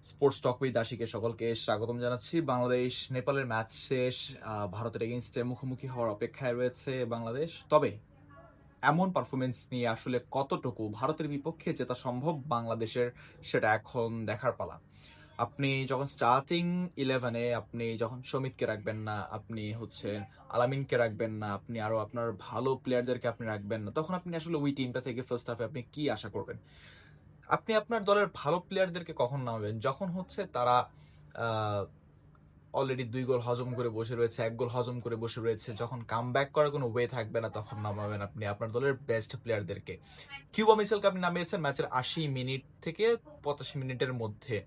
Sports talk with আশিকে সকলকে স্বাগতম জানাচ্ছি। বাংলাদেশ নেপালের ম্যাচ শেষ। ভারতের এগেইনস্টে মুখোমুখি হওয়ার অপেক্ষায় রয়েছে বাংলাদেশ। তবে এমন পারফরমেন্স নিয়ে আসলে কতটুকু ভারতের বিপক্ষে জেতা সম্ভব বাংলাদেশের, সেটা এখন দেখার পালা। আপনি যখন স্টার্টিং 11-এ আপনি যখন সমিতকে রাখবেন না, আপনি আলামিনকে রাখবেন না, আপনি আরো আপনার ভালো প্লেয়ারদেরকে আপনি রাখবেন না, তখন আপনি আসলে ওই টিমটা থেকে ফার্স্ট হাফে আপনি কি আশা করবেন? আপনি আপনার দলের ভালো প্লেয়ারদেরকে কখন নামাবেন? যখন তারা অলরেডি 2 গোল হজম করে বসে রয়েছে, 1 গোল হজম করে বসে রয়েছে, যখন কামব্যাক করার কোনো ওয়ে থাকবে না, তখন নামাবেন আপনি আপনার দলের বেস্ট প্লেয়ারদেরকে। কিউবা মিচেলকে আপনি নামিয়েছেন ম্যাচের 80 মিনিট থেকে 85 মিনিটের মধ্যে।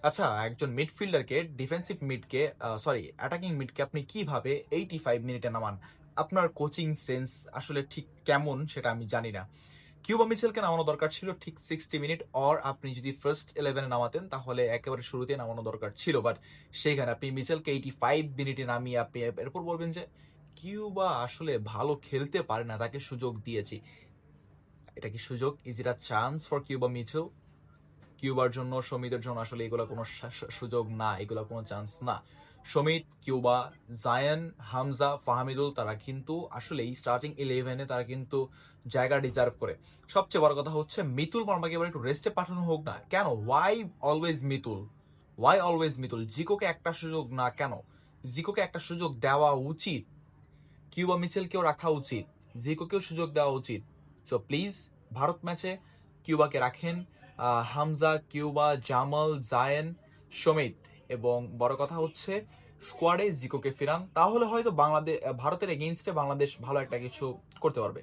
আচ্ছা, একজন মিডফিল্ডারকে, ডিফেন্সিভ মিডকে, অ্যাটাকিং মিডকে আপনি কিভাবে 85 মিনিটে নামান? আপনার কোচিং সেন্স আসলে ঠিক কেমন সেটা আমি জানি না। কিউবা মিচেলকে নামানো দরকার ছিল ঠিক 60 মিনিট, অর আপনি যদি ফার্স্ট 11-এ নামাতেন তাহলে একেবারে শুরুতে নামানো দরকার ছিল। বাট সেইখানে আপনি মিচেলকে 85 মিনিটে নামিয়ে আপনি এরপর বলবেন যে কিউবা আসলে ভালো খেলতে পারে না, তাকে সুযোগ দিয়েছি। এটা কি সুযোগ? Is it a chance for Cuba Mitchell? কিউবার জন্য, সমিতের জন্য আসলে এগুলো কোনো সুযোগ না, এগুলো কোনো চান্স না। সমিত, কিউবা, জায়ান, হামজা, ফাহামিদুল তারা কিন্তু আসলেই স্টার্টিং 11-এ তারা কিন্তু জায়গা ডিজার্ভ করে। সবচেয়ে বড় কথা হচ্ছে মিতুল মার্মাকে এবার একটু রেস্টে পাঠানো হোক না কেন? Why always Mitul? Why always Mitul? জিকোকে একটা সুযোগ না কেন? জিকোকে একটা সুযোগ দেওয়া উচিত। কিউবা মিচেলকেও রাখা উচিত, জিকোকেও সুযোগ দেওয়া উচিত। সো প্লিজ ভারত ম্যাচে কিউবাকে রাখেন। হামজা, কিউবা, জামাল, জায়েন, সমিত এবং বড় কথা হচ্ছে স্কোয়াডে জিকোকে ফিরান, তাহলে হয়তো ভারতের এগেইনস্টে বাংলাদেশ ভালো একটা কিছু করতে পারবে।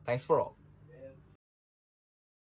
Thanks for all.